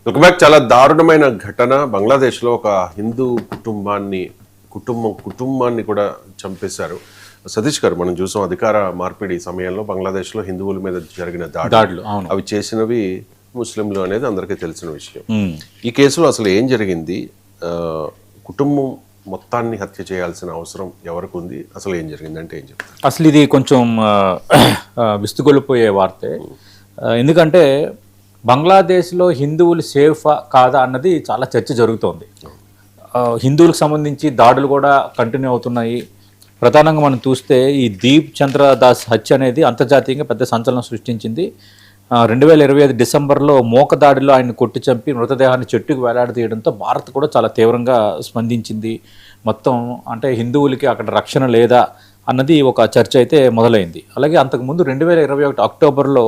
Welcome back. చాలా దారుణమైన ఘటన. బంగ్లాదేశ్లో ఒక హిందూ కుటుంబాన్ని కూడా చంపేశారు. సతీష్ గారు, మనం చూసాం అధికార మార్పిడి సమయంలో బంగ్లాదేశ్లో హిందువుల మీద జరిగిన దాడులు, అవి చేసినవి ముస్లింలు అనేది అందరికీ తెలిసిన విషయం. ఈ కేసులో అసలు ఏం జరిగింది? కుటుంబం మొత్తాన్ని హత్య చేయాల్సిన అవసరం ఎవరికి ఉంది? అసలు ఏం జరిగింది అంటే ఏం చెప్తారు? అసలు ఇది కొంచెం విస్తుగొల్లిపోయే వార్తే. ఎందుకంటే బంగ్లాదేశ్లో హిందువులు సేఫా కాదా అన్నది చాలా చర్చ జరుగుతోంది. హిందువులకు సంబంధించి దాడులు కూడా కంటిన్యూ అవుతున్నాయి. ప్రధానంగా మనం చూస్తే ఈ దీప్ చంద్రదాస్ హత్య అనేది అంతర్జాతీయంగా పెద్ద సంచలనం సృష్టించింది. 2025 డిసెంబర్లో మోక దాడిలో ఆయన కొట్టి చంపి మృతదేహాన్ని చెట్టుకు వేలాడదీయడంతో భారత్ కూడా చాలా తీవ్రంగా స్పందించింది. మొత్తం అంటే హిందువులకి అక్కడ రక్షణ లేదా అన్నది ఒక చర్చ అయితే మొదలైంది. అలాగే అంతకుముందు 2021 అక్టోబర్లో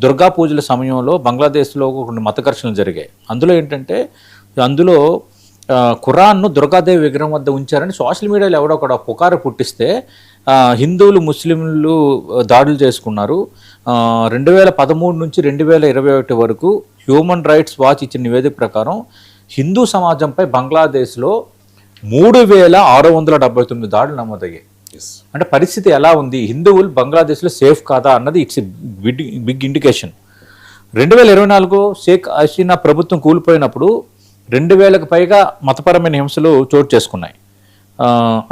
దుర్గా పూజల సమయంలో బంగ్లాదేశ్లో కొన్ని మత ఘర్షణలు జరిగాయి. అందులో ఏంటంటే ఖురాన్ను దుర్గాదేవి విగ్రహం వద్ద ఉంచారని సోషల్ మీడియాలో ఎవడో ఒక పుకారు పుట్టిస్తే హిందువులు ముస్లింలు దాడులు చేసుకున్నారు. 2013 నుంచి 2021 వరకు హ్యూమన్ రైట్స్ వాచ్ ఇచ్చిన నివేదిక ప్రకారం హిందూ సమాజంపై బంగ్లాదేశ్లో 3679 దాడులు నమోదయ్యాయి. అంటే పరిస్థితి ఎలా ఉంది? హిందువులు బంగ్లాదేశ్లో సేఫ్ కాదా అన్నది it's big indication. 2024 Sheikh Hasina ప్రభుత్వం కూలిపోయినప్పుడు 2000కు పైగా మతపరమైన హింసలు చోటు చేసుకున్నాయి.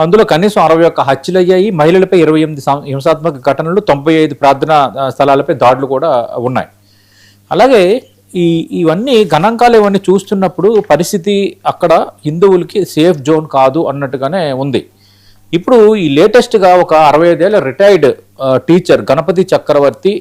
అందులో కనీసం 61 హత్యలు అయ్యాయి. మహిళలపై 28 హింసాత్మక ఘటనలు, 95 ప్రార్థనా స్థలాలపై దాడులు కూడా ఉన్నాయి. అలాగే ఇవన్నీ గణాంకాలు ఇవన్నీ చూస్తున్నప్పుడు పరిస్థితి అక్కడ హిందువులకి సేఫ్ జోన్ కాదు అన్నట్టుగానే ఉంది. ఇప్పుడు ఈ లేటెస్ట్గా ఒక 65 ఏళ్ల రిటైర్డ్ టీచర్ గణపతి చక్రవర్తి,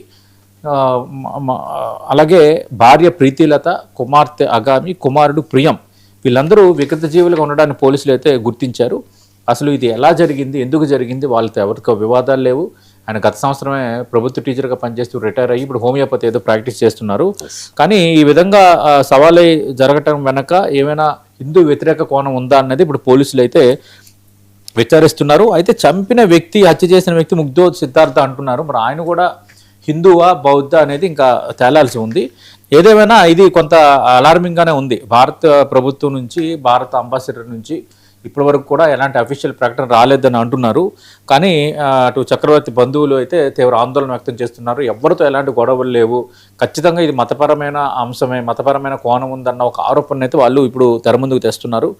అలాగే భార్య ప్రీతిలత, కుమార్తె అగామి, కుమారుడు ప్రియం, వీళ్ళందరూ వికృత జీవులుగా ఉండడాన్ని పోలీసులు అయితే గుర్తించారు. అసలు ఇది ఎలా జరిగింది, ఎందుకు జరిగింది, వాళ్ళతో ఎవరికో వివాదాలు లేవు. ఆయన గత సంవత్సరమే ప్రభుత్వ టీచర్గా పనిచేస్తూ రిటైర్ అయ్యి ఇప్పుడు హోమియోపతి ఏదో ప్రాక్టీస్ చేస్తున్నారు. కానీ ఈ విధంగా సవాలు జరగటం వెనక ఏమైనా హిందూ వ్యతిరేక కోణం ఉందా అన్నది ఇప్పుడు పోలీసులు అయితే విచారిస్తున్నారు. అయితే చంపిన వ్యక్తి, హత్య చేసిన వ్యక్తి ముగ్ధో సిద్ధార్థ అంటున్నారు. మరి ఆయన కూడా హిందువా బౌద్ధ అనేది ఇంకా తేలాల్సి ఉంది. ఏదేమైనా ఇది కొంత అలార్మింగ్గానే ఉంది. భారత ప్రభుత్వం నుంచి, భారత అంబాసిడర్ నుంచి ఇప్పటి వరకు కూడా ఎలాంటి అఫీషియల్ ప్రకటన రాలేదని అంటున్నారు. కానీ అటు చక్రవర్తి బంధువులు అయితే తీవ్ర ఆందోళన వ్యక్తం చేస్తున్నారు. ఎవరితో ఎలాంటి గొడవలు లేవు, ఖచ్చితంగా ఇది మతపరమైన అంశమే, మతపరమైన కోణం ఉందన్న ఒక ఆరోపణ అయితే వాళ్ళు ఇప్పుడు తెర ముందుకు తెస్తున్నారు.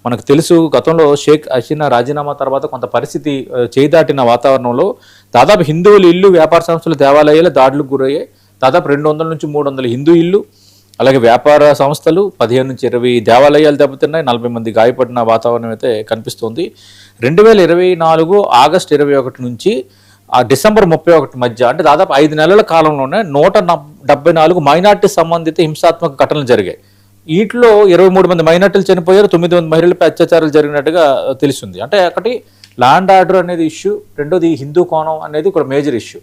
మనకు తెలుసు, గతంలో షేక్ హసీనా రాజీనామా తర్వాత కొంత పరిస్థితి చేదాటిన వాతావరణంలో దాదాపు హిందువుల ఇల్లు, వ్యాపార సంస్థలు, దేవాలయాలు దాడులకు గురయ్యాయి. దాదాపు 200 నుంచి 300 హిందూ ఇల్లు, అలాగే వ్యాపార సంస్థలు, 15 నుంచి 20 దేవాలయాలు దెబ్బతిన్నాయి. 40 మంది గాయపడిన వాతావరణం అయితే కనిపిస్తోంది. 2024 ఆగస్టు 21 నుంచి డిసెంబర్ 31 మధ్య, అంటే దాదాపు 5 నెలల కాలంలోనే 174 మైనార్టీ సంబంధిత హింసాత్మక ఘటనలు జరిగాయి. వీటిలో 23 మంది మైనార్టీలు చనిపోయారు, 9 మంది మహిళలపై అత్యాచారాలు జరిగినట్టుగా తెలుస్తుంది. అంటే ఒకటి ల్యాండ్ ఆర్డర్ అనేది ఇష్యూ, రెండోది హిందూ కోణం అనేది కూడా మేజర్ ఇష్యూ.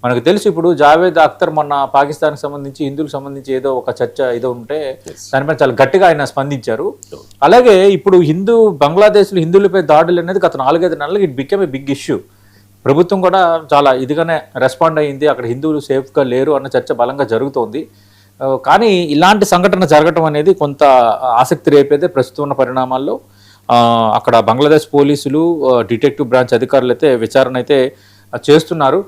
మనకు తెలుసు, ఇప్పుడు జావేద్ అఖ్తర్ మొన్న పాకిస్తాన్కి సంబంధించి హిందువులకు సంబంధించి ఏదో ఒక చర్చ ఏదో ఉంటే దానిపై చాలా గట్టిగా ఆయన స్పందించారు. అలాగే ఇప్పుడు బంగ్లాదేశ్లో హిందువులపై దాడులు అనేది గత 4-5 నెలలకు it became a big issue. ప్రభుత్వం కూడా చాలా ఇదిగానే రెస్పాండ్ అయ్యింది. అక్కడ హిందువులు సేఫ్గా లేరు అన్న చర్చ బలంగా జరుగుతోంది. కానీ ఇలాంటి సంఘటన జరగటం అనేది కొంత ఆసక్తి రేపేదే ప్రస్తుతం ఉన్న పరిణామాల్లో. అక్కడ బంగ్లాదేశ్ పోలీసులు, డిటెక్టివ్ బ్రాంచ్ అధికారులు అయితే విచారణ అయితే చేస్తున్నారు.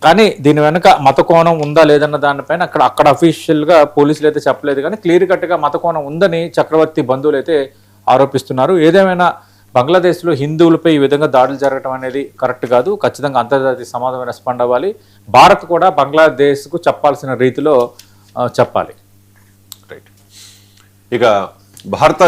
కానీ దీని వెనుక మత కోణం ఉందా లేదన్న దానిపైన అక్కడ అఫీషియల్గా పోలీసులు అయితే చెప్పలేదు. కానీ క్లియర్ కట్గా మత కోణం ఉందని చక్రవర్తి బంధువులు అయితే ఆరోపిస్తున్నారు. ఏదేమైనా బంగ్లాదేశ్లో హిందువులపై ఈ విధంగా దాడులు జరగడం అనేది కరెక్ట్ కాదు. ఖచ్చితంగా అంతర్జాతీయ సమాజం రెస్పాండ్ అవ్వాలి. భారత్ కూడా బంగ్లాదేశ్కు చెప్పాల్సిన రీతిలో చెప్పాలి. రైట్. ఇక భారత